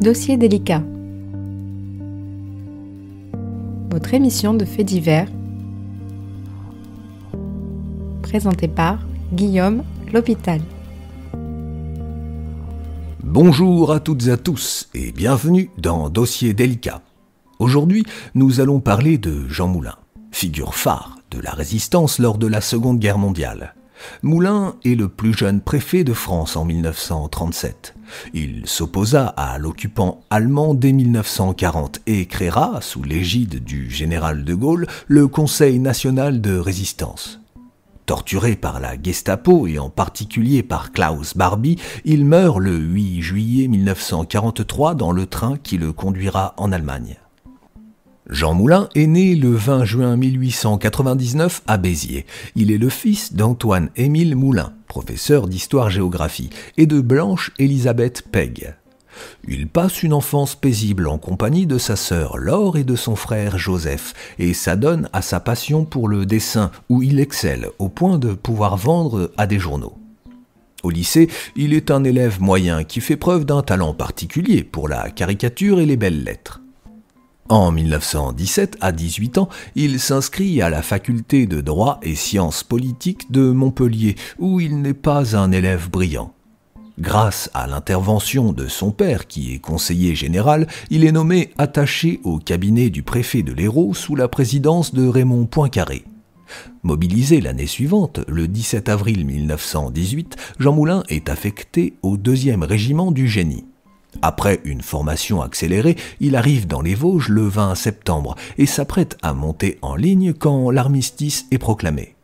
Dossier délicat. Votre émission de faits divers, présentée par Guillaume L'Hôpital. Bonjour à toutes et à tous et bienvenue dans Dossier délicat. Aujourd'hui, nous allons parler de Jean Moulin, figure phare de la résistance lors de la Seconde Guerre mondiale. Moulin est le plus jeune préfet de France en 1937. Il s'opposa à l'occupant allemand dès 1940 et créera, sous l'égide du général de Gaulle, le Conseil national de résistance. Torturé par la Gestapo et en particulier par Klaus Barbie, il meurt le 8 juillet 1943 dans le train qui le conduira en Allemagne. Jean Moulin est né le 20 juin 1899 à Béziers. Il est le fils d'Antoine-Émile Moulin, professeur d'histoire-géographie, et de Blanche-Élisabeth Pegg. Il passe une enfance paisible en compagnie de sa sœur Laure et de son frère Joseph, et s'adonne à sa passion pour le dessin, où il excelle au point de pouvoir vendre à des journaux. Au lycée, il est un élève moyen qui fait preuve d'un talent particulier pour la caricature et les belles lettres. En 1917, à 18 ans, il s'inscrit à la faculté de droit et sciences politiques de Montpellier, où il n'est pas un élève brillant. Grâce à l'intervention de son père, qui est conseiller général, il est nommé attaché au cabinet du préfet de l'Hérault sous la présidence de Raymond Poincaré. Mobilisé l'année suivante, le 17 avril 1918, Jean Moulin est affecté au 2e régiment du génie. Après une formation accélérée, il arrive dans les Vosges le 20 septembre et s'apprête à monter en ligne quand l'armistice est proclamé.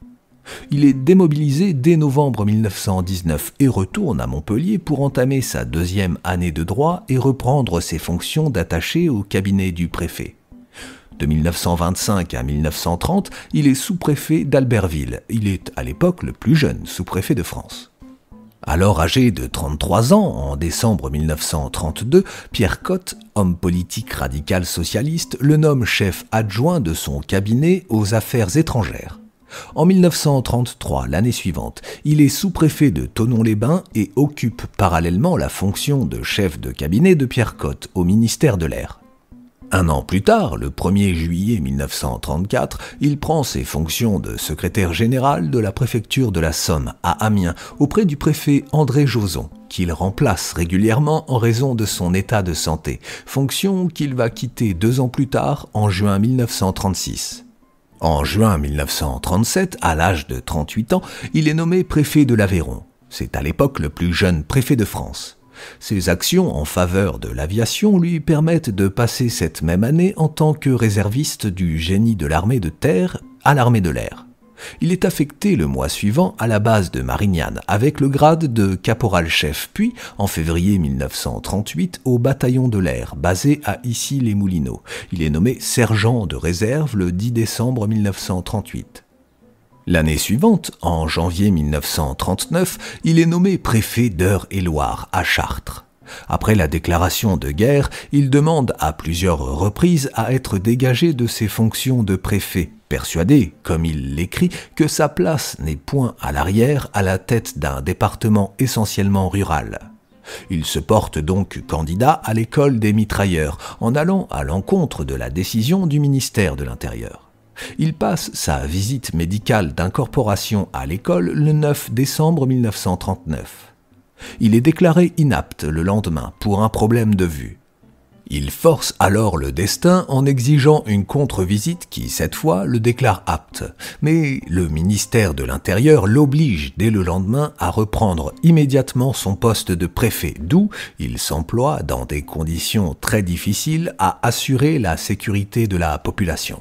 Il est démobilisé dès novembre 1919 et retourne à Montpellier pour entamer sa 2e année de droit et reprendre ses fonctions d'attaché au cabinet du préfet. De 1925 à 1930, il est sous-préfet d'Albertville. Il est à l'époque le plus jeune sous-préfet de France. Alors âgé de 33 ans, en décembre 1932, Pierre Cotte, homme politique radical socialiste, le nomme chef adjoint de son cabinet aux affaires étrangères. En 1933, l'année suivante, il est sous-préfet de Thonon-les-Bains et occupe parallèlement la fonction de chef de cabinet de Pierre Cotte au ministère de l'Air. Un an plus tard, le 1er juillet 1934, il prend ses fonctions de secrétaire général de la préfecture de la Somme à Amiens auprès du préfet André Jauson, qu'il remplace régulièrement en raison de son état de santé, fonction qu'il va quitter 2 ans plus tard, en juin 1936. En juin 1937, à l'âge de 38 ans, il est nommé préfet de l'Aveyron. C'est à l'époque le plus jeune préfet de France. Ses actions en faveur de l'aviation lui permettent de passer cette même année en tant que réserviste du génie de l'armée de terre à l'armée de l'air. Il est affecté le mois suivant à la base de Marignane avec le grade de caporal-chef, puis en février 1938 au bataillon de l'air basé à Issy-les-Moulineaux. Il est nommé sergent de réserve le 10 décembre 1938. L'année suivante, en janvier 1939, il est nommé préfet d'Eure-et-Loir à Chartres. Après la déclaration de guerre, il demande à plusieurs reprises à être dégagé de ses fonctions de préfet, persuadé, comme il l'écrit, que sa place n'est point à l'arrière à la tête d'un département essentiellement rural. Il se porte donc candidat à l'école des mitrailleurs, en allant à l'encontre de la décision du ministère de l'Intérieur. Il passe sa visite médicale d'incorporation à l'école le 9 décembre 1939. Il est déclaré inapte le lendemain pour un problème de vue. Il force alors le destin en exigeant une contre-visite qui, cette fois, le déclare apte. Mais le ministère de l'Intérieur l'oblige dès le lendemain à reprendre immédiatement son poste de préfet, d'où il s'emploie, dans des conditions très difficiles, à assurer la sécurité de la population.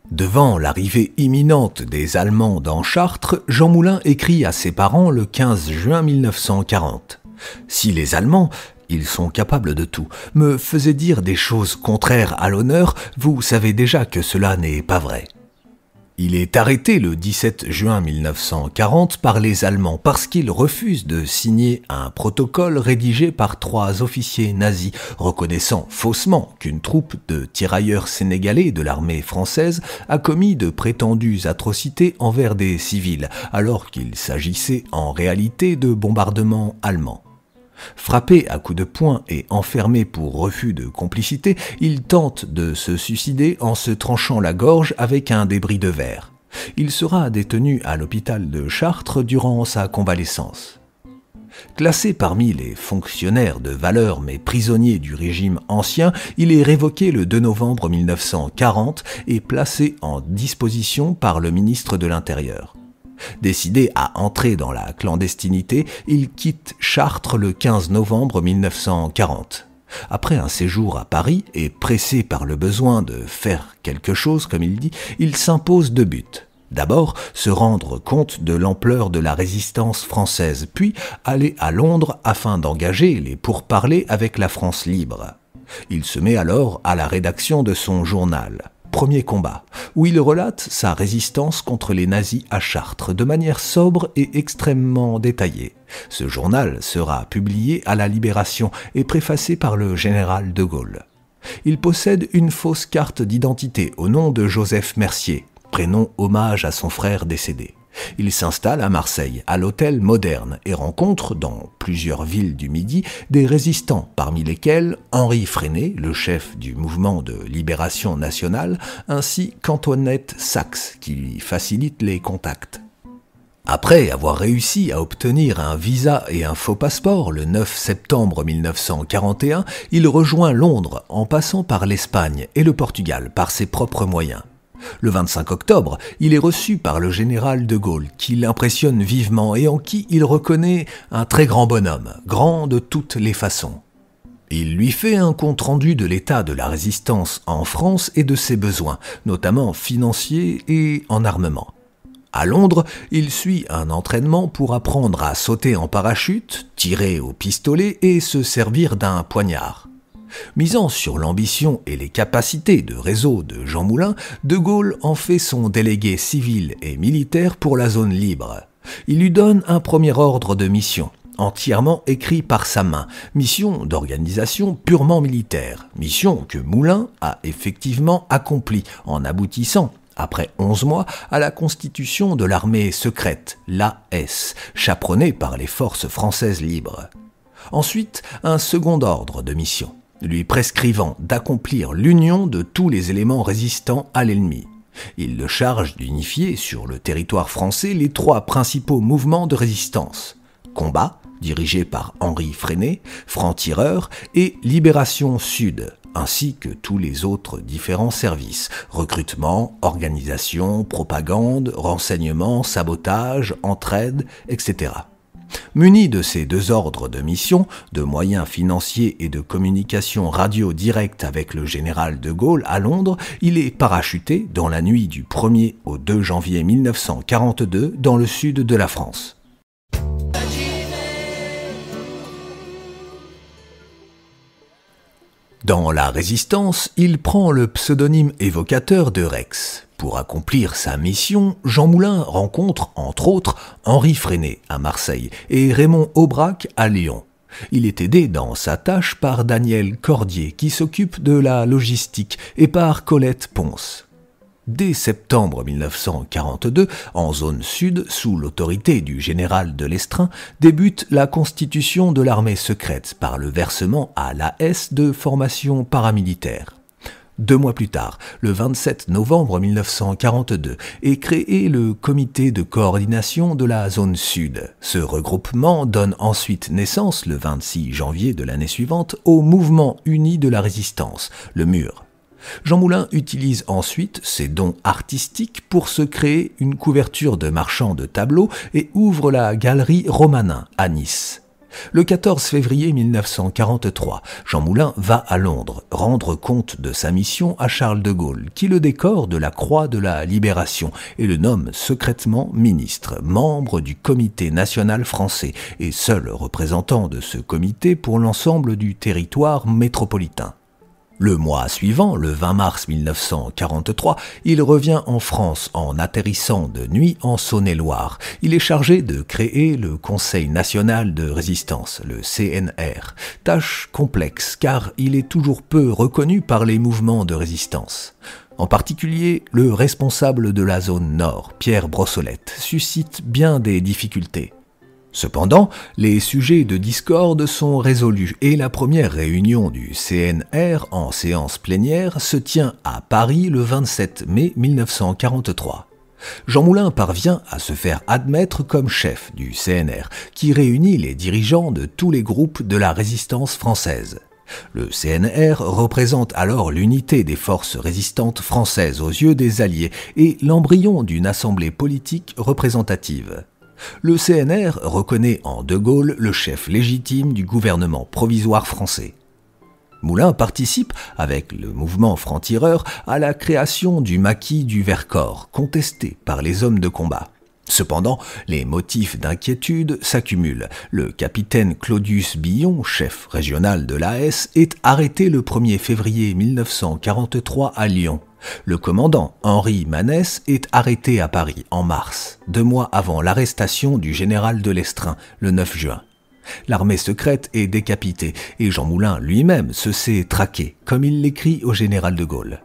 Devant l'arrivée imminente des Allemands dans Chartres, Jean Moulin écrit à ses parents le 15 juin 1940. « Si les Allemands, ils sont capables de tout, me faisaient dire des choses contraires à l'honneur, vous savez déjà que cela n'est pas vrai. » Il est arrêté le 17 juin 1940 par les Allemands parce qu'il refuse de signer un protocole rédigé par 3 officiers nazis, reconnaissant faussement qu'une troupe de tirailleurs sénégalais de l'armée française a commis de prétendues atrocités envers des civils, alors qu'il s'agissait en réalité de bombardements allemands. Frappé à coups de poing et enfermé pour refus de complicité, il tente de se suicider en se tranchant la gorge avec un débris de verre. Il sera détenu à l'hôpital de Chartres durant sa convalescence. Classé parmi les fonctionnaires de valeur mais prisonnier du régime ancien, il est révoqué le 2 novembre 1940 et placé en disposition par le ministre de l'Intérieur. Décidé à entrer dans la clandestinité, il quitte Chartres le 15 novembre 1940. Après un séjour à Paris et pressé par le besoin de faire quelque chose, comme il dit, il s'impose 2 buts. D'abord, se rendre compte de l'ampleur de la résistance française, puis aller à Londres afin d'engager les pourparlers avec la France libre. Il se met alors à la rédaction de son journal, Premier combat, où il relate sa résistance contre les nazis à Chartres de manière sobre et extrêmement détaillée. Ce journal sera publié à la Libération et préfacé par le général de Gaulle. Il possède une fausse carte d'identité au nom de Joseph Mercier, prénom hommage à son frère décédé. Il s'installe à Marseille, à l'hôtel Moderne, et rencontre, dans plusieurs villes du Midi, des résistants, parmi lesquels Henri Freinet, le chef du mouvement de libération nationale, ainsi qu'Antoinette Saxe, qui lui facilite les contacts. Après avoir réussi à obtenir un visa et un faux passeport le 9 septembre 1941, il rejoint Londres en passant par l'Espagne et le Portugal par ses propres moyens. Le 25 octobre, il est reçu par le général de Gaulle, qui l'impressionne vivement et en qui il reconnaît un très grand bonhomme, grand de toutes les façons. Il lui fait un compte-rendu de l'état de la résistance en France et de ses besoins, notamment financiers et en armement. À Londres, il suit un entraînement pour apprendre à sauter en parachute, tirer au pistolet et se servir d'un poignard. Misant sur l'ambition et les capacités de réseau de Jean Moulin, De Gaulle en fait son délégué civil et militaire pour la zone libre. Il lui donne un premier ordre de mission, entièrement écrit par sa main, mission d'organisation purement militaire, mission que Moulin a effectivement accomplie en aboutissant, après 11 mois, à la constitution de l'armée secrète, l'AS, chaperonnée par les forces françaises libres. Ensuite, un second ordre de mission, lui prescrivant d'accomplir l'union de tous les éléments résistants à l'ennemi. Il le charge d'unifier sur le territoire français les 3 principaux mouvements de résistance. Combat, dirigé par Henri Freinet, Francs-Tireurs et Libération Sud, ainsi que tous les autres différents services, recrutement, organisation, propagande, renseignement, sabotage, entraide, etc. Muni de ces 2 ordres de mission, de moyens financiers et de communication radio directe avec le général de Gaulle à Londres, il est parachuté dans la nuit du 1er au 2 janvier 1942 dans le sud de la France. Dans la Résistance, il prend le pseudonyme évocateur de Rex. Pour accomplir sa mission, Jean Moulin rencontre, entre autres, Henri Freinet à Marseille et Raymond Aubrac à Lyon. Il est aidé dans sa tâche par Daniel Cordier, qui s'occupe de la logistique, et par Colette Ponce. Dès septembre 1942, en zone sud, sous l'autorité du général de Lestrin, débute la constitution de l'armée secrète par le versement à l'AS de formations paramilitaires. 2 mois plus tard, le 27 novembre 1942, est créé le comité de coordination de la zone sud. Ce regroupement donne ensuite naissance, le 26 janvier de l'année suivante, au mouvement uni de la résistance, le MUR. Jean Moulin utilise ensuite ses dons artistiques pour se créer une couverture de marchand de tableaux et ouvre la galerie Romanin à Nice. Le 14 février 1943, Jean Moulin va à Londres rendre compte de sa mission à Charles de Gaulle, qui le décore de la Croix de la Libération et le nomme secrètement ministre, membre du Comité national français et seul représentant de ce comité pour l'ensemble du territoire métropolitain. Le mois suivant, le 20 mars 1943, il revient en France en atterrissant de nuit en Saône-et-Loire. Il est chargé de créer le Conseil national de résistance, le CNR. Tâche complexe car il est toujours peu reconnu par les mouvements de résistance. En particulier, le responsable de la zone nord, Pierre Brossolette, suscite bien des difficultés. Cependant, les sujets de discorde sont résolus et la première réunion du CNR en séance plénière se tient à Paris le 27 mai 1943. Jean Moulin parvient à se faire admettre comme chef du CNR, qui réunit les dirigeants de tous les groupes de la résistance française. Le CNR représente alors l'unité des forces résistantes françaises aux yeux des Alliés et l'embryon d'une assemblée politique représentative. Le CNR reconnaît en De Gaulle le chef légitime du gouvernement provisoire français. Moulin participe, avec le mouvement franc-tireur, à la création du maquis du Vercors, contesté par les hommes de combat. Cependant, les motifs d'inquiétude s'accumulent. Le capitaine Claudius Billon, chef régional de l'AS, est arrêté le 1er février 1943 à Lyon. Le commandant Henri Manès est arrêté à Paris en mars, 2 mois avant l'arrestation du général de Lestrin, le 9 juin. L'armée secrète est décapitée et Jean Moulin lui-même se sait traqué, comme il l'écrit au général de Gaulle.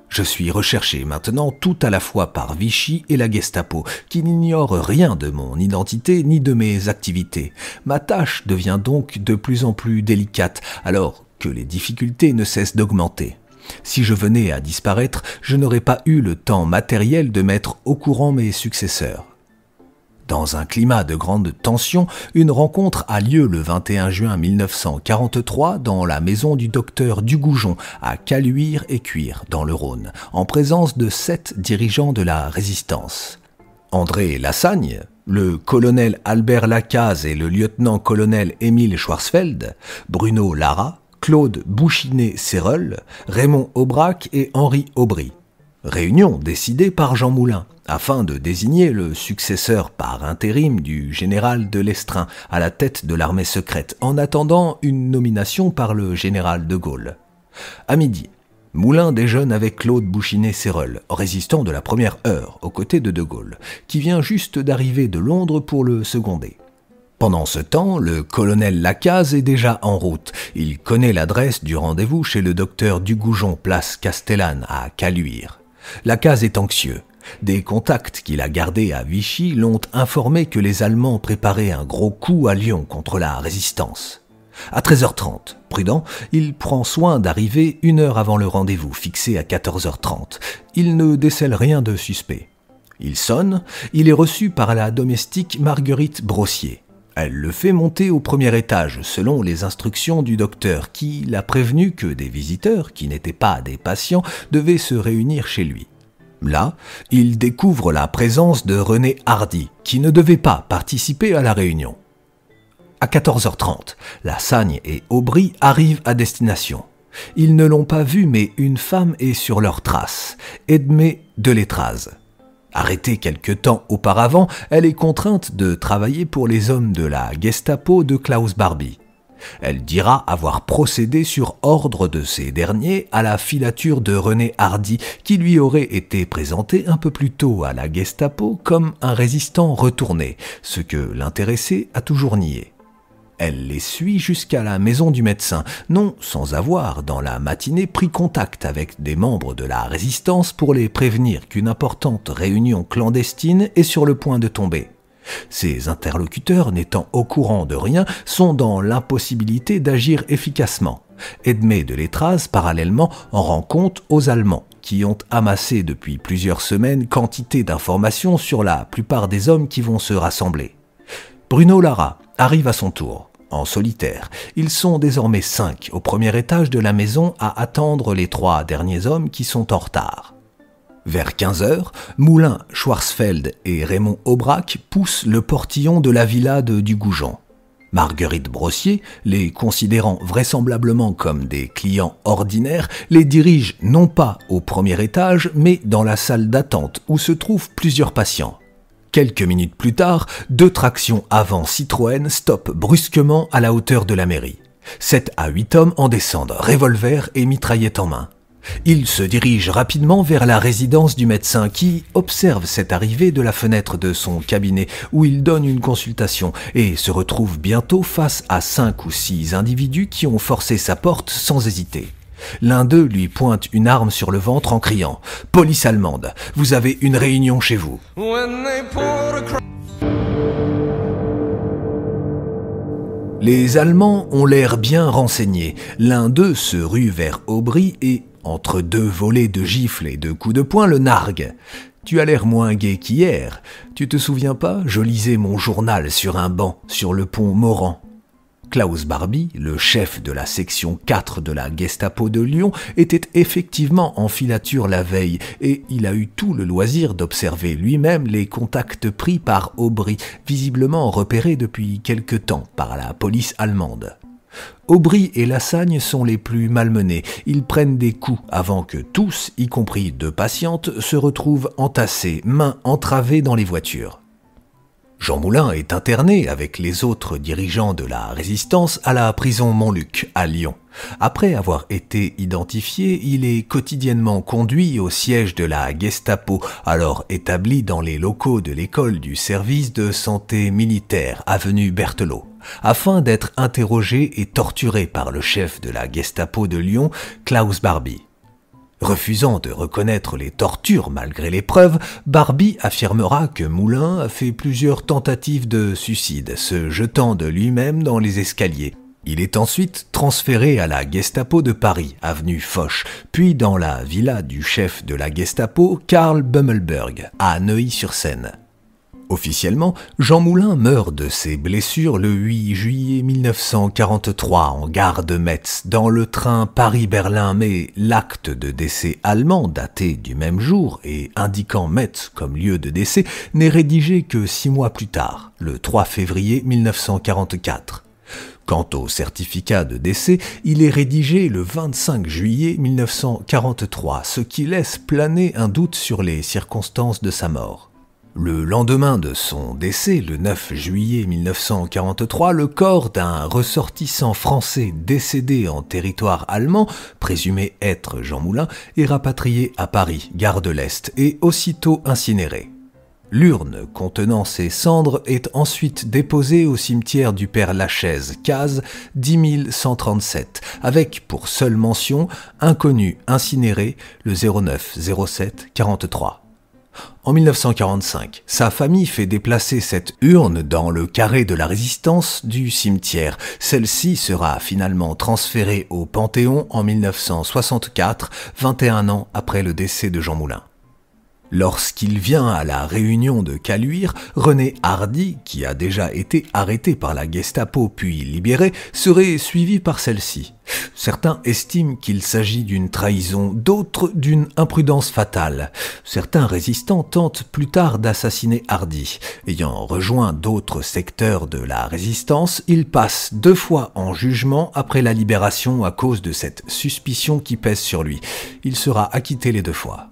Je suis recherché maintenant tout à la fois par Vichy et la Gestapo, qui n'ignorent rien de mon identité ni de mes activités. Ma tâche devient donc de plus en plus délicate, alors que les difficultés ne cessent d'augmenter. Si je venais à disparaître, je n'aurais pas eu le temps matériel de mettre au courant mes successeurs. Dans un climat de grande tension, une rencontre a lieu le 21 juin 1943 dans la maison du docteur Dugoujon à Caluire-et-Cuire, dans le Rhône, en présence de 7 dirigeants de la résistance. André Lassagne, le colonel Albert Lacaze et le lieutenant-colonel Émile Schwarzfeld, Bruno Lara, Claude Bouchinet-Séreul, Raymond Aubrac et Henri Aubry. Réunion décidée par Jean Moulin, afin de désigner le successeur par intérim du général de Lestrin à la tête de l'armée secrète, en attendant une nomination par le général de Gaulle. À midi, Moulin déjeune avec Claude Bouchinet-Séreul, résistant de la première heure, aux côtés de Gaulle, qui vient juste d'arriver de Londres pour le seconder. Pendant ce temps, le colonel Lacaze est déjà en route. Il connaît l'adresse du rendez-vous chez le docteur Dugoujon, place Castellane, à Caluire. Lacaze est anxieux. Des contacts qu'il a gardés à Vichy l'ont informé que les Allemands préparaient un gros coup à Lyon contre la résistance. À 13h30, prudent, il prend soin d'arriver 1 heure avant le rendez-vous, fixé à 14h30. Il ne décèle rien de suspect. Il sonne, il est reçu par la domestique Marguerite Brossier. Elle le fait monter au 1er étage, selon les instructions du docteur, qui l'a prévenu que des visiteurs, qui n'étaient pas des patients, devaient se réunir chez lui. Là, il découvre la présence de René Hardy, qui ne devait pas participer à la réunion. À 14h30, Lassagne et Aubry arrivent à destination. Ils ne l'ont pas vu, mais une femme est sur leurs traces, Edmée Delétraz. Arrêtée quelque temps auparavant, elle est contrainte de travailler pour les hommes de la Gestapo de Klaus Barbie. Elle dira avoir procédé sur ordre de ces derniers à la filature de René Hardy, qui lui aurait été présenté un peu plus tôt à la Gestapo comme un résistant retourné, ce que l'intéressé a toujours nié. Elle les suit jusqu'à la maison du médecin, non sans avoir, dans la matinée, pris contact avec des membres de la résistance pour les prévenir qu'une importante réunion clandestine est sur le point de tomber. Ces interlocuteurs, n'étant au courant de rien, sont dans l'impossibilité d'agir efficacement. Edmée Delétraz, parallèlement, en rend compte aux Allemands, qui ont amassé depuis plusieurs semaines quantité d'informations sur la plupart des hommes qui vont se rassembler. Bruno Lara arrive à son tour, en solitaire. Ils sont désormais 5 au 1er étage de la maison à attendre les 3 derniers hommes qui sont en retard. Vers 15h, Moulin, Schwarzfeld et Raymond Aubrac poussent le portillon de la villa de Dugoujon. Marguerite Brossier, les considérant vraisemblablement comme des clients ordinaires, les dirige non pas au 1er étage, mais dans la salle d'attente où se trouvent plusieurs patients. Quelques minutes plus tard, 2 tractions avant Citroën stoppent brusquement à la hauteur de la mairie. 7 à 8 hommes en descendent, revolver et mitraillette en main. Ils se dirigent rapidement vers la résidence du médecin qui observe cette arrivée de la fenêtre de son cabinet où il donne une consultation et se retrouve bientôt face à 5 ou 6 individus qui ont forcé sa porte sans hésiter. L'un d'eux lui pointe une arme sur le ventre en criant « Police allemande, vous avez une réunion chez vous ». Les Allemands ont l'air bien renseignés. L'un d'eux se rue vers Aubry et, entre deux volées de gifles et de coups de poing, le nargue. « Tu as l'air moins gai qu'hier. Tu te souviens pas? Je lisais mon journal sur un banc, sur le pont Morand. » Klaus Barbie, le chef de la section 4 de la Gestapo de Lyon, était effectivement en filature la veille et il a eu tout le loisir d'observer lui-même les contacts pris par Aubry, visiblement repérés depuis quelque temps par la police allemande. Aubry et Lassagne sont les plus malmenés. Ils prennent des coups avant que tous, y compris deux patientes, se retrouvent entassés, mains entravées dans les voitures. Jean Moulin est interné avec les autres dirigeants de la résistance à la prison Montluc à Lyon. Après avoir été identifié, il est quotidiennement conduit au siège de la Gestapo, alors établi dans les locaux de l'école du service de santé militaire, avenue Berthelot, afin d'être interrogé et torturé par le chef de la Gestapo de Lyon, Klaus Barbie. Refusant de reconnaître les tortures malgré les preuves, Barbie affirmera que Moulin a fait plusieurs tentatives de suicide, se jetant de lui-même dans les escaliers. Il est ensuite transféré à la Gestapo de Paris, avenue Foch, puis dans la villa du chef de la Gestapo, Karl Bömmelberg, à Neuilly-sur-Seine. Officiellement, Jean Moulin meurt de ses blessures le 8 juillet 1943 en gare de Metz dans le train Paris-Berlin, mais l'acte de décès allemand daté du même jour et indiquant Metz comme lieu de décès n'est rédigé que 6 mois plus tard, le 3 février 1944. Quant au certificat de décès, il est rédigé le 25 juillet 1943, ce qui laisse planer un doute sur les circonstances de sa mort. Le lendemain de son décès, le 9 juillet 1943, le corps d'un ressortissant français décédé en territoire allemand, présumé être Jean Moulin, est rapatrié à Paris, gare de l'Est, et aussitôt incinéré. L'urne contenant ses cendres est ensuite déposée au cimetière du Père Lachaise, case 10137, avec pour seule mention « Inconnu incinéré le 09 07 43 ». En 1945, sa famille fait déplacer cette urne dans le carré de la Résistance du cimetière. Celle-ci sera finalement transférée au Panthéon en 1964, 21 ans après le décès de Jean Moulin. Lorsqu'il vient à la réunion de Caluire, René Hardy, qui a déjà été arrêté par la Gestapo puis libéré, serait suivi par celle-ci. Certains estiment qu'il s'agit d'une trahison, d'autres d'une imprudence fatale. Certains résistants tentent plus tard d'assassiner Hardy. Ayant rejoint d'autres secteurs de la résistance, il passe 2 fois en jugement après la libération à cause de cette suspicion qui pèse sur lui. Il sera acquitté les 2 fois.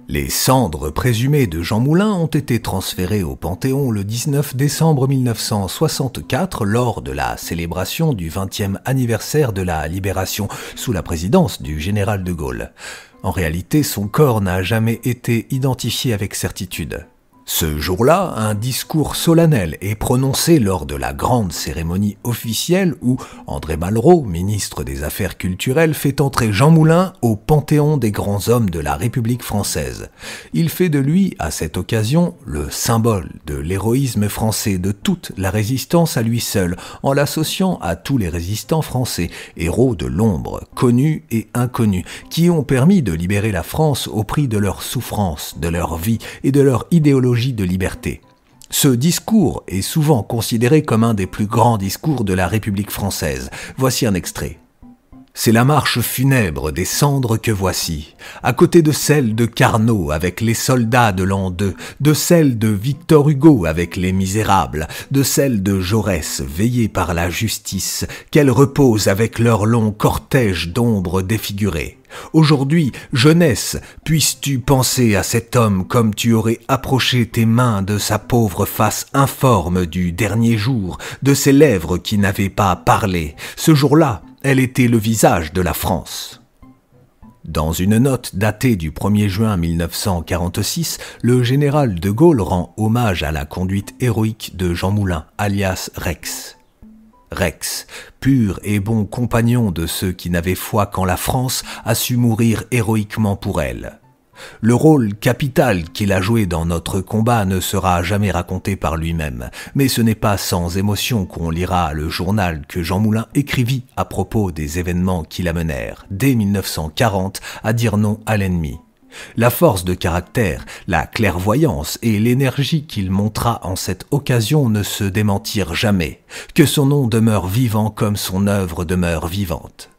Les cendres présumées de Jean Moulin ont été transférées au Panthéon le 19 décembre 1964 lors de la célébration du 20e anniversaire de la libération sous la présidence du général de Gaulle. En réalité, son corps n'a jamais été identifié avec certitude. Ce jour-là, un discours solennel est prononcé lors de la grande cérémonie officielle où André Malraux, ministre des Affaires culturelles, fait entrer Jean Moulin au panthéon des grands hommes de la République française. Il fait de lui, à cette occasion, le symbole de l'héroïsme français de toute la résistance à lui seul, en l'associant à tous les résistants français, héros de l'ombre, connus et inconnus, qui ont permis de libérer la France au prix de leur souffrance, de leur vie et de leur idéologie de liberté. Ce discours est souvent considéré comme un des plus grands discours de la République française. Voici un extrait. C'est la marche funèbre des cendres que voici, à côté de celle de Carnot avec les soldats de l'an 2, de celle de Victor Hugo avec les Misérables, de celle de Jaurès veillée par la justice, qu'elles reposent avec leur long cortège d'ombres défigurées. Aujourd'hui, jeunesse, puisses-tu penser à cet homme comme tu aurais approché tes mains de sa pauvre face informe du dernier jour, de ses lèvres qui n'avaient pas parlé. Ce jour-là, elle était le visage de la France. Dans une note datée du 1er juin 1946, le général de Gaulle rend hommage à la conduite héroïque de Jean Moulin, alias Rex. Rex, pur et bon compagnon de ceux qui n'avaient foi qu'en la France, a su mourir héroïquement pour elle. Le rôle capital qu'il a joué dans notre combat ne sera jamais raconté par lui-même, mais ce n'est pas sans émotion qu'on lira le journal que Jean Moulin écrivit à propos des événements qui l'amenèrent, dès 1940, à dire non à l'ennemi. La force de caractère, la clairvoyance et l'énergie qu'il montra en cette occasion ne se démentirent jamais, que son nom demeure vivant comme son œuvre demeure vivante.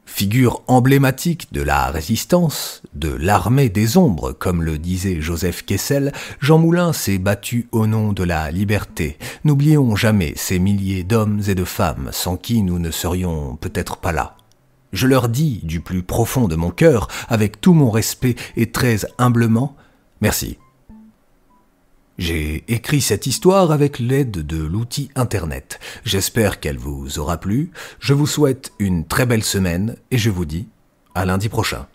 Figure emblématique de la résistance, de l'armée des ombres, comme le disait Joseph Kessel, Jean Moulin s'est battu au nom de la liberté. N'oublions jamais ces milliers d'hommes et de femmes sans qui nous ne serions peut-être pas là. Je leur dis du plus profond de mon cœur, avec tout mon respect et très humblement, merci. J'ai écrit cette histoire avec l'aide de l'outil Internet. J'espère qu'elle vous aura plu. Je vous souhaite une très belle semaine et je vous dis à lundi prochain.